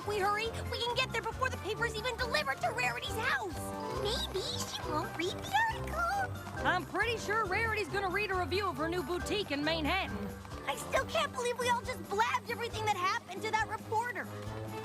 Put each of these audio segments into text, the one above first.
if we hurry, we can get there before the paper's even delivered to Rarity's house. Maybe she won't read the article. I'm pretty sure Rarity's gonna read a review of her new boutique in Manhattan. I still can't believe we all just blabbed everything that happened to that reporter.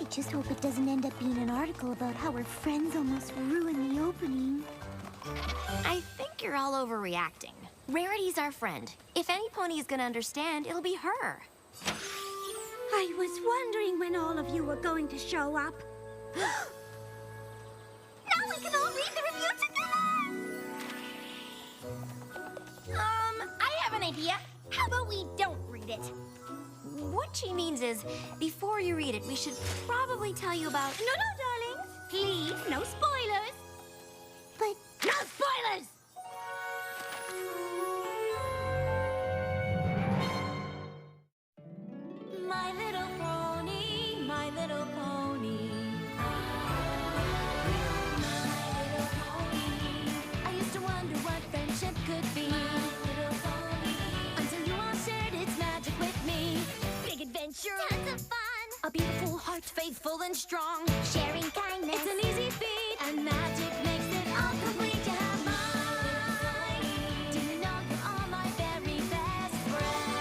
I just hope it doesn't end up being an article about how her friends almost ruined the opening. I think you're all overreacting. Rarity's our friend. If any pony is gonna understand, it'll be her. I was wondering when all of you were going to show up. Now we can all read the review together! I have an idea. How about we don't read it? What she means is, before you read it, we should probably tell you about... No, darlings. Please, no spoilers. But... No spoilers! My little pony, my little pony. My little pony. I used to wonder what friendship could be. My little pony. Until you all shared its magic with me. Big adventure. Tons of fun. A beautiful heart, faithful and strong. Sharing kindness. It's an easy feat, and magic makes it all complete. You have mine. Do you know you're all my very best friends?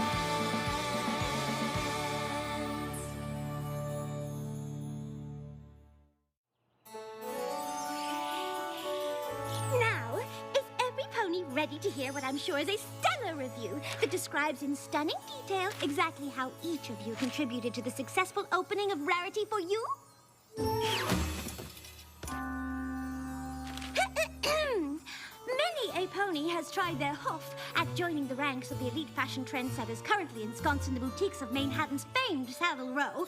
Now, is every pony ready to hear what I'm sure is a stellar review that describes in stunning detail exactly how each of you contributed to the successful opening of Rarity for You? Many a pony has tried their hoof at joining the ranks of the elite fashion trendsetters currently ensconced in the boutiques of Manhattan's famed Savile Row.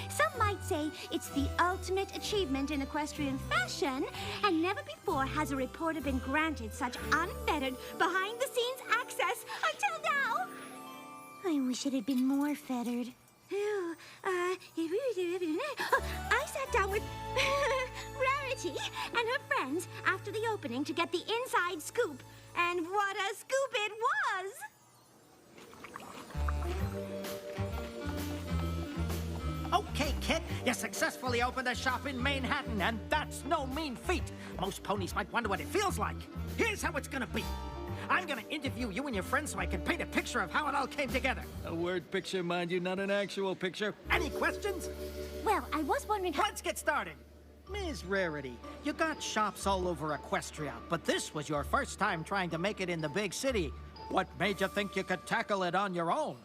Some might say it's the ultimate achievement in equestrian fashion, and never before has a reporter been granted such unfettered, behind-the-scenes access until now. I wish it had been more fettered. I sat down with Rarity and her friends after the opening to get the inside scoop. And what a scoop it was! Okay, kid, you successfully opened a shop in Manhattan, and that's no mean feat. Most ponies might wonder what it feels like. Here's how it's gonna be. I'm gonna interview you and your friends so I can paint a picture of how it all came together. A word picture, mind you, not an actual picture. Any questions? Well, I was wondering how... Let's get started. Ms. Rarity, you got shops all over Equestria, but this was your first time trying to make it in the big city. What made you think you could tackle it on your own?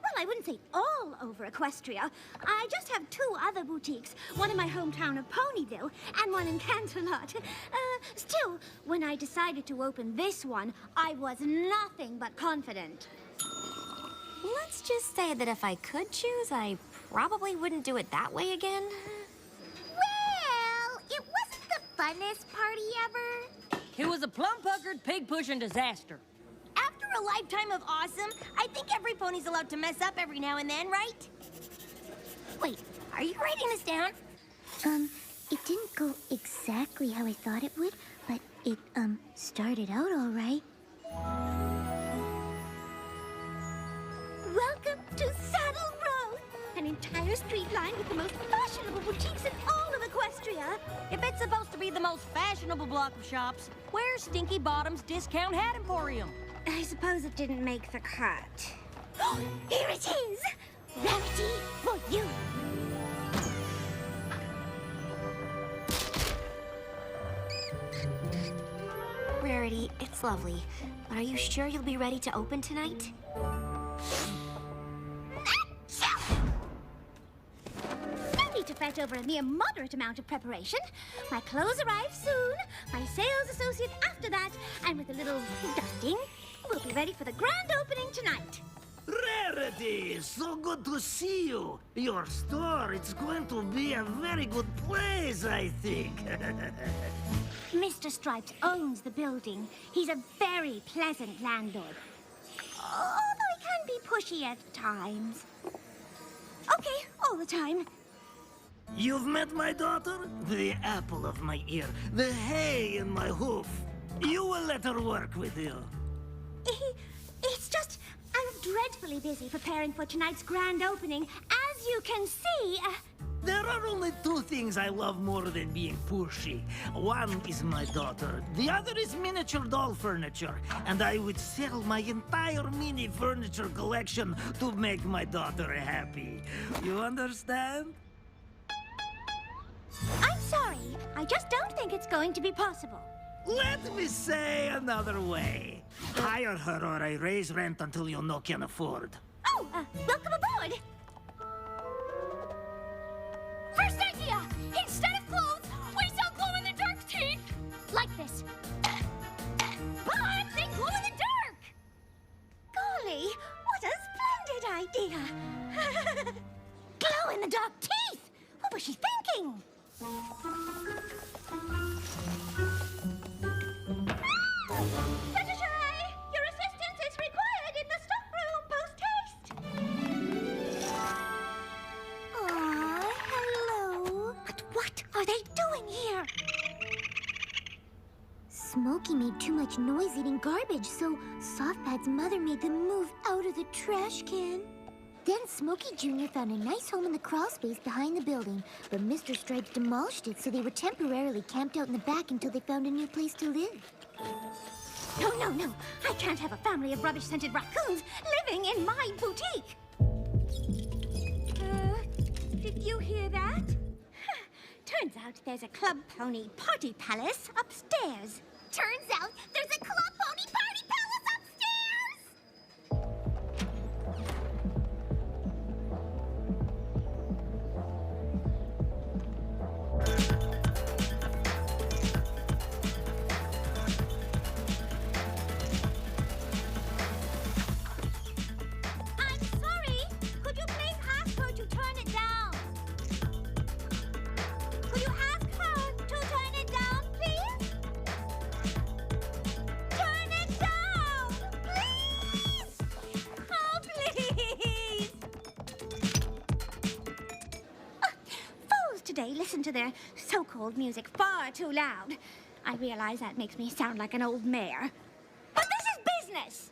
Well, I wouldn't say all over Equestria. I just have two other boutiques, one in my hometown of Ponyville and one in Canterlot. Still, when I decided to open this one, I was nothing but confident. Let's just say that if I could choose, I probably wouldn't do it that way again. Well, it wasn't the funnest party ever. It was a plum-puckered, pig-pushing disaster. After a lifetime of awesome, I think every pony's allowed to mess up every now and then, right? Wait, are you writing this down? It didn't go exactly how I thought it would, but it, started out all right. Welcome to Saddle Row, an entire street lined with the most fashionable boutiques in all of Equestria. If it's supposed to be the most fashionable block of shops, where's Stinky Bottom's Discount Hat Emporium? I suppose it didn't make the cut. Here it is! Rarity for you! Rarity, it's lovely. But are you sure you'll be ready to open tonight? No need to fret over a mere moderate amount of preparation. My clothes arrive soon, my sales associate after that, and with a little dusting, we'll be ready for the grand opening tonight. Rarity, so good to see you. Your store, it's going to be a very good place, I think. Mr. Stripes owns the building. He's a very pleasant landlord. Although he can be pushy at times. Okay, all the time. You've met my daughter? The apple of my ear, the hay in my hoof. You will let her work with you. It's just, I'm dreadfully busy preparing for tonight's grand opening. As you can see, There are only two things I love more than being pushy. One is my daughter, the other is miniature doll furniture. And I would sell my entire mini furniture collection to make my daughter happy. You understand? I'm sorry. I just don't think it's going to be possible. Let me say another way. Hire her or I raise rent until you no can afford. Oh, welcome aboard. First idea! Instead of clothes, we sell glow-in-the-dark teeth! Like this. But they glow in the dark! Golly, what a splendid idea. Glow-in-the-dark teeth! What was she thinking? Secretary, your assistance is required in the stockroom post-haste. Aw, hello. But what are they doing here? Smokey made too much noise eating garbage, so Softpad's mother made them move out of the trash can. Then Smokey Jr. found a nice home in the crawl space behind the building, but Mr. Stripes demolished it, so they were temporarily camped out in the back until they found a new place to live. No, no, no. I can't have a family of rubbish-scented raccoons living in my boutique. Did you hear that? Turns out there's a Club Pony Party Palace upstairs. Turns out there's a Club Pony Party Palace upstairs! I'm sorry. Could you please ask her to turn it down? Could you ask her to turn it down, please? Turn it down, please! Oh, please! Fools today listen to their so-called music far too loud. I realize that makes me sound like an old mare. But this is business!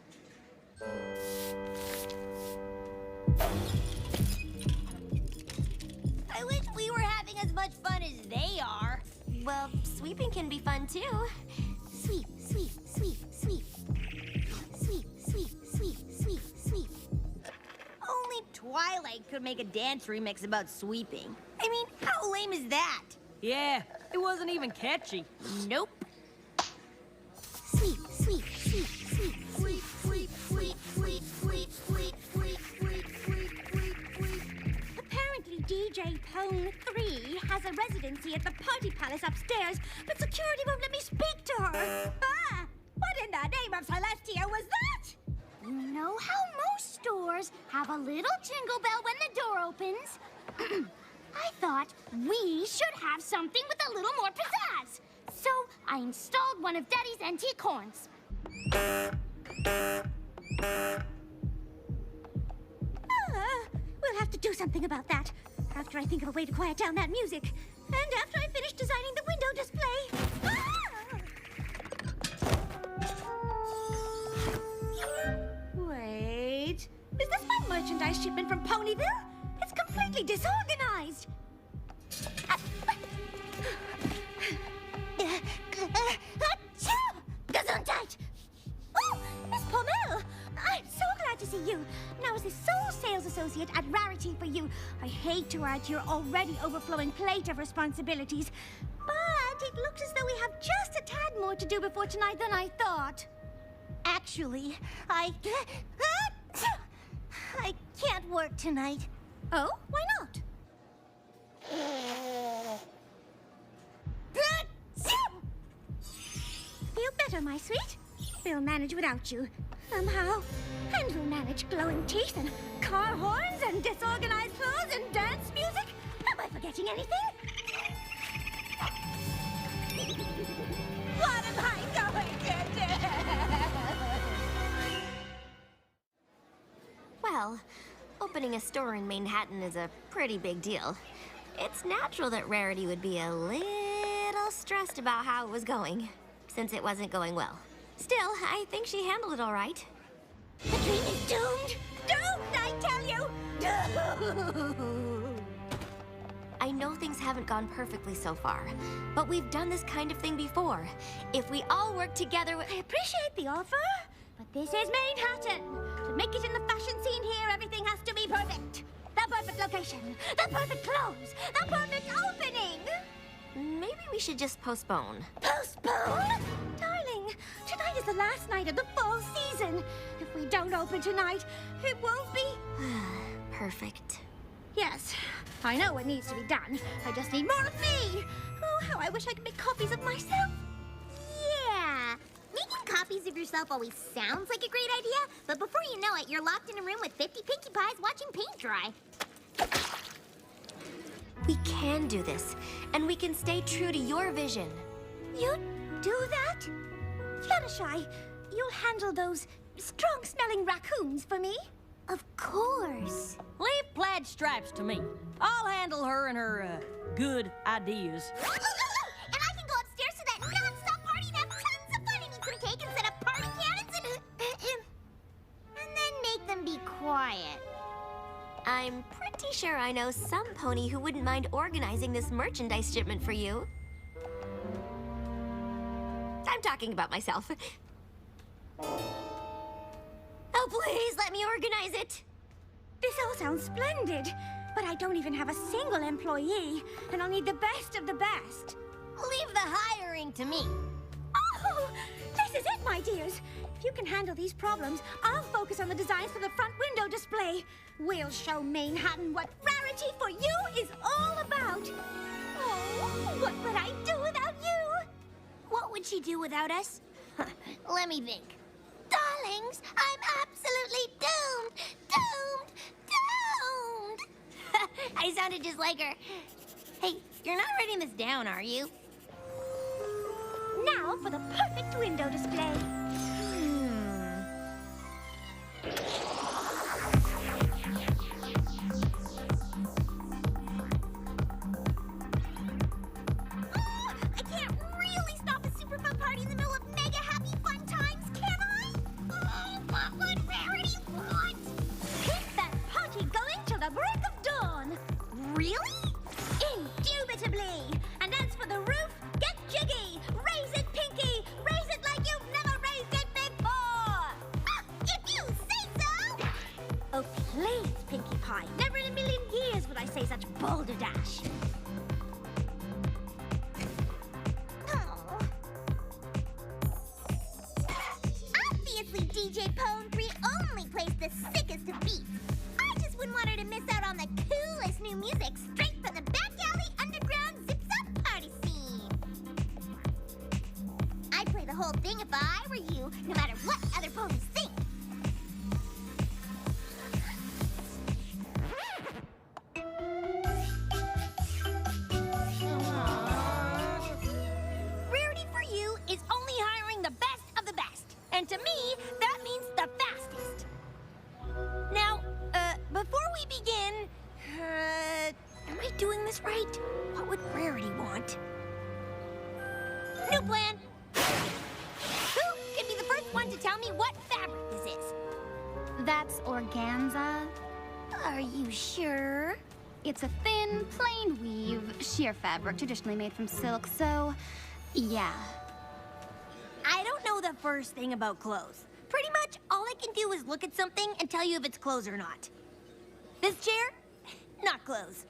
I wish we were having as much fun as they are. Well, sweeping can be fun too. Sweep, sweep, sweep, sweep. Sweep, sweep, sweep, sweep, sweep. Only Twilight could make a dance remix about sweeping. I mean, how lame is that? Yeah, it wasn't even catchy. Nope. Sweep, sweep, sweep, sweep, sweep, sweep, sweep, sweep, sweep, sweep, sweep, sweep, sweep, sweep. Apparently, DJ Pone 3 has a residency at the Party Palace upstairs, but security won't let me speak to her. What in the name of Celestia was that? You know how most stores have a little jingle bell when the door opens? I thought we should have something with a little more pizzazz. So I installed one of Daddy's antique horns. We'll have to do something about that. After I think of a way to quiet down that music. And after I finish designing the window display. Wait. Is this my merchandise shipment from Ponyville? It's completely disorganized. Gesundheit! Oh, Miss Pommel! I'm so glad to see you. Now, as the sole sales associate at Rarity for You, I hate to add to your already overflowing plate of responsibilities, but it looks as though we have just a tad more to do before tonight than I thought. Actually, I can't work tonight. Oh, why not? Feel better, my sweet? We'll manage without you, somehow. And we'll manage glowing teeth and car horns and disorganized clothes and dance music. Am I forgetting anything? What am I going to do? Well, opening a store in Manhattan is a pretty big deal. It's natural that Rarity would be a little stressed about how it was going, since it wasn't going well. Still, I think she handled it all right. The dream is doomed! Doomed, I tell you! Doomed! things haven't gone perfectly so far, but we've done this kind of thing before. If we all work together, I appreciate the offer, but this is Manhattan. To make it in the fashion scene here, everything has to be perfect. The perfect location, the perfect clothes, the perfect opening. maybe we should just postpone. Postpone? Darling, tonight is the last night of the fall season. If we don't open tonight, it won't be... Perfect. Yes, I know what needs to be done. I just need more of me. Oh, how I wish I could make copies of myself. Yeah. Making copies of yourself always sounds like a great idea, but before you know it, you're locked in a room with 50 Pinkie Pies watching paint dry. We can do this, and we can stay true to your vision. You do that? Fluttershy, you'll handle those strong-smelling raccoons for me? Of course. Leave Plaid Stripes to me. I'll handle her and her, good ideas. And I can go upstairs to that non-stop party and have tons of fun and eat some cake and set up party cannons and then make them be quiet. I'm pretty sure I know some pony who wouldn't mind organizing this merchandise shipment for you. I'm talking about myself. Oh, please, let me organize it. This all sounds splendid, but I don't even have a single employee, and I'll need the best of the best. Leave the hiring to me. Oh, this is it, my dears. If you can handle these problems, I'll focus on the designs for the front window display. We'll show Manhattan what rarity for you is all about. Oh, what would I do without you? What would she do without us? Let me think. Darlings, I'm absolutely doomed! Doomed! Doomed! I sounded just like her. Hey, you're not writing this down, are you? Now for the perfect window display. I can't really stop a super fun party in the middle of mega happy fun times, can I? Oh, what would Rarity want? Keep that party going till the break of dawn. Really? Indubitably. And as for the roof, get jiggy. Raise it, Pinky. Raise it like you've never raised it before. If you say so! Oh, please, Pinkie Pie. Never in a million years would I say such balderdash. Oh. Obviously, DJ Pone 3 only plays the sickest of beats. I just wouldn't want her to miss out on the coolest new music straight from the back alley underground zips-up party scene. I'd play the whole thing if I were you, no matter what other ponies think. Rarity for you is only hiring the best of the best. And to me, that means the fastest. Now, before we begin, am I doing this right? What would Rarity want? New plan. Who can be the first one to tell me what fabric this is? That's organza. Are you sure? It's a thin, plain weave, sheer fabric traditionally made from silk, so yeah. I don't know the first thing about clothes. Pretty much all I can do is look at something and tell you if it's clothes or not. This chair? Not clothes.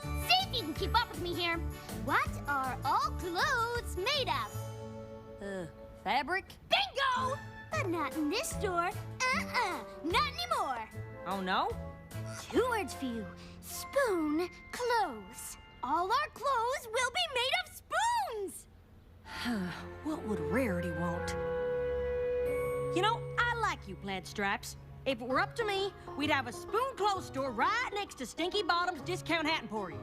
See if you can keep up with me here. What are all clothes made of? Fabric? Bingo! But not in this store. Not anymore. Oh, no? Two words for you. Spoon clothes. All our clothes will be made of spoons. What would Rarity want? You know, I like you, Plaid Stripes. If it were up to me, we'd have a spoon clothes store right next to Stinky Bottom's Discount Hat Emporium.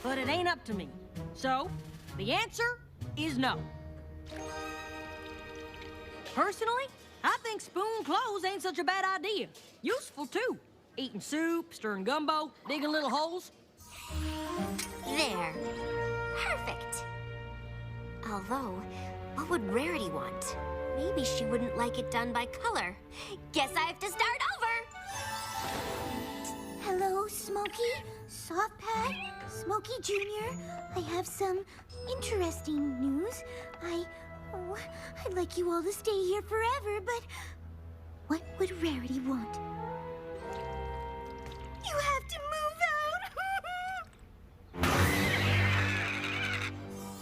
But it ain't up to me. So, the answer is no. Personally, I think spoon clothes ain't such a bad idea. Useful, too. Eating soup, stirring gumbo, digging little holes. There. Perfect. Although, what would Rarity want? Maybe she wouldn't like it done by color. Guess I have to start over. Hello, Smokey? Softpad, Smokey Jr., I have some interesting news. I'd like you all to stay here forever, but what would Rarity want? You have to move out!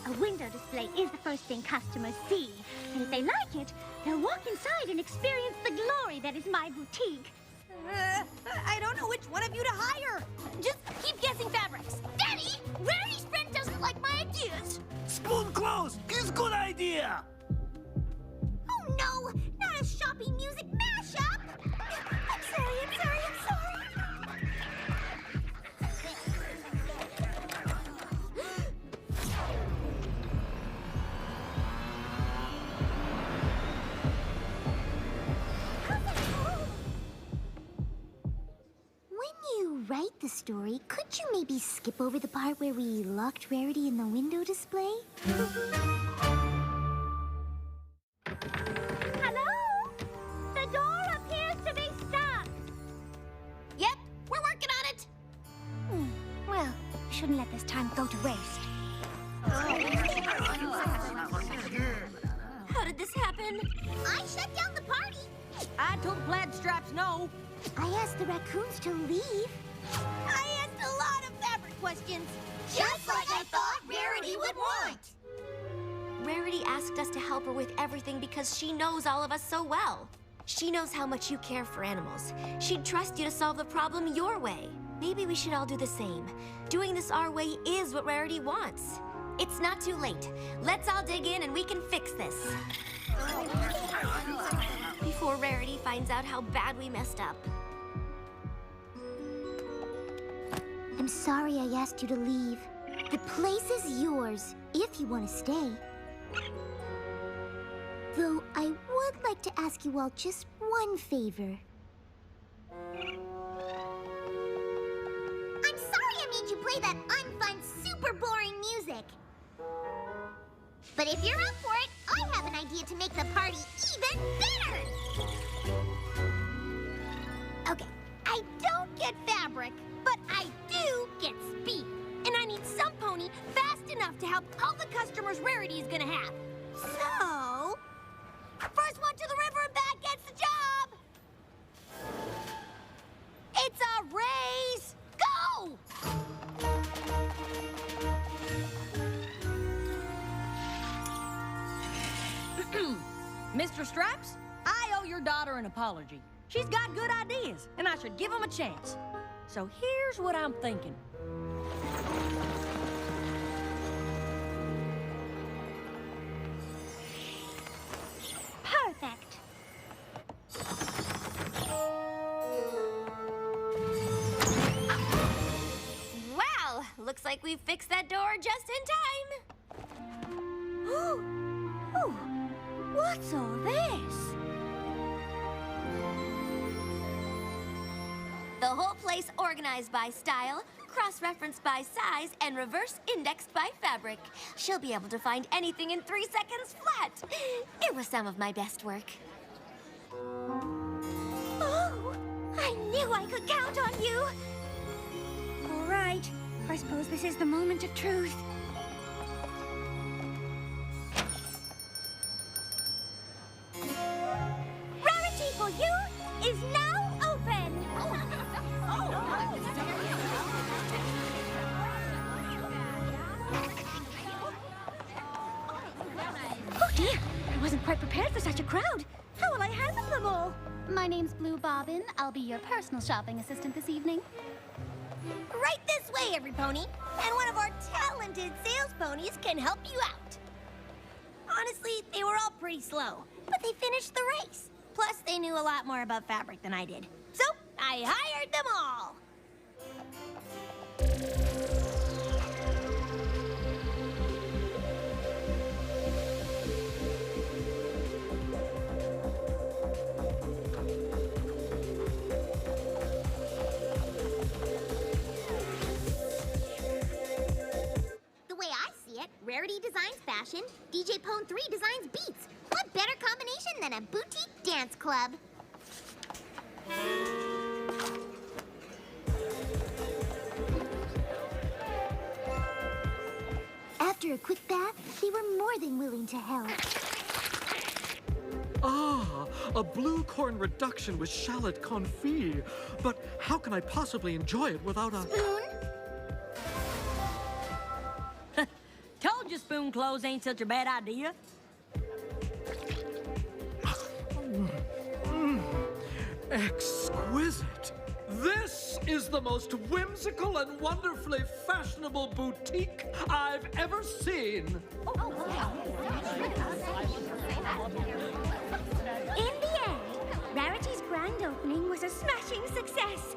A window display is the first thing customers see. And if they like it, they'll walk inside and experience the glory that is my boutique. I don't know which one of you to hire. Just keep guessing fabrics. Daddy, Rarity's friend doesn't like my ideas. Spoon clothes is good idea. Oh no, not a shopping music mashup! I'm sorry. When you write the story, could you maybe skip over the part where we locked Rarity in the window display? Hello? The door appears to be stuck. Yep, we're working on it. Well, we shouldn't let this time go to waste. How did this happen? I shut down the party! I told Plaid Stripes no. I asked the raccoons to leave. I asked a lot of fabric questions. Just like I thought Rarity would want. Rarity asked us to help her with everything because she knows all of us so well. She knows how much you care for animals. She'd trust you to solve the problem your way. Maybe we should all do the same. Doing this our way is what Rarity wants. It's not too late. Let's all dig in and we can fix this. Before Rarity finds out how bad we messed up. I'm sorry I asked you to leave. The place is yours, if you want to stay. Though I would like to ask you all just one favor. I'm sorry I made you play that unfun, super boring music. But if you're up for it, I have an idea to make the party even better! Okay, I don't get fabric, but I do get speed. And I need some pony fast enough to help all the customers Rarity is gonna have. So, first one to the river and back gets the job! It's a race! Go! Mr. Stripes, I owe your daughter an apology. She's got good ideas, and I should give them a chance. So here's what I'm thinking. Perfect. Wow, looks like we fixed that door just in time. Oh, what's all this? The whole place organized by style, cross-referenced by size, and reverse-indexed by fabric. She'll be able to find anything in 3 seconds flat. It was some of my best work. Oh, I knew I could count on you. All right, I suppose this is the moment of truth. Rarity for you is now open. Oh dear, I wasn't quite prepared for such a crowd. How will I handle them all? My name's Blue Bobbin. I'll be your personal shopping assistant this evening. Right this way, every pony. And one of our talented sales ponies can help you out. Honestly, they were all pretty slow, but they finished the race. Plus, they knew a lot more about fabric than I did. So, I hired them all. The way I see it, Rarity designs fashion, DJ Pone 3 designs beats. What better combination than a boutique dance club? than willing to help. Ah, a blue corn reduction with shallot confit. But how can I possibly enjoy it without a... Spoon? Told you spoon clothes ain't such a bad idea. Exquisite. This is the most whimsical and wonderfully fashionable boutique I've ever seen. In the end, Rarity's grand opening was a smashing success.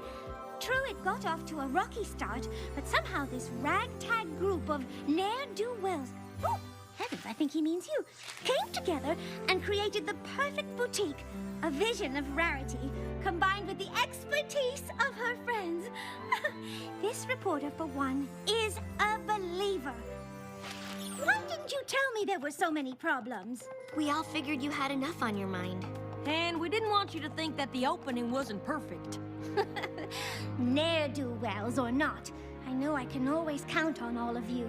True, it got off to a rocky start, but somehow this ragtag group of ne'er-do-wells, oh, heavens, I think he means you, came together and created the perfect boutique, a vision of Rarity, combined with the expertise of her friends. This reporter, for one, is a believer. Why didn't you tell me there were so many problems? We all figured you had enough on your mind. And we didn't want you to think that the opening wasn't perfect. Ne'er-do-wells or not, I know I can always count on all of you.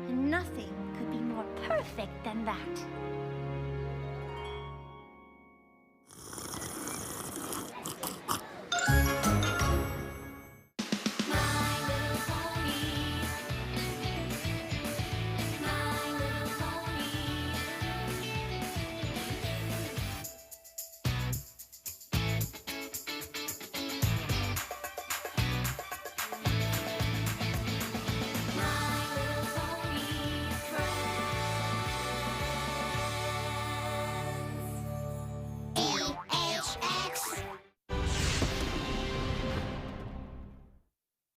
And nothing could be more perfect than that.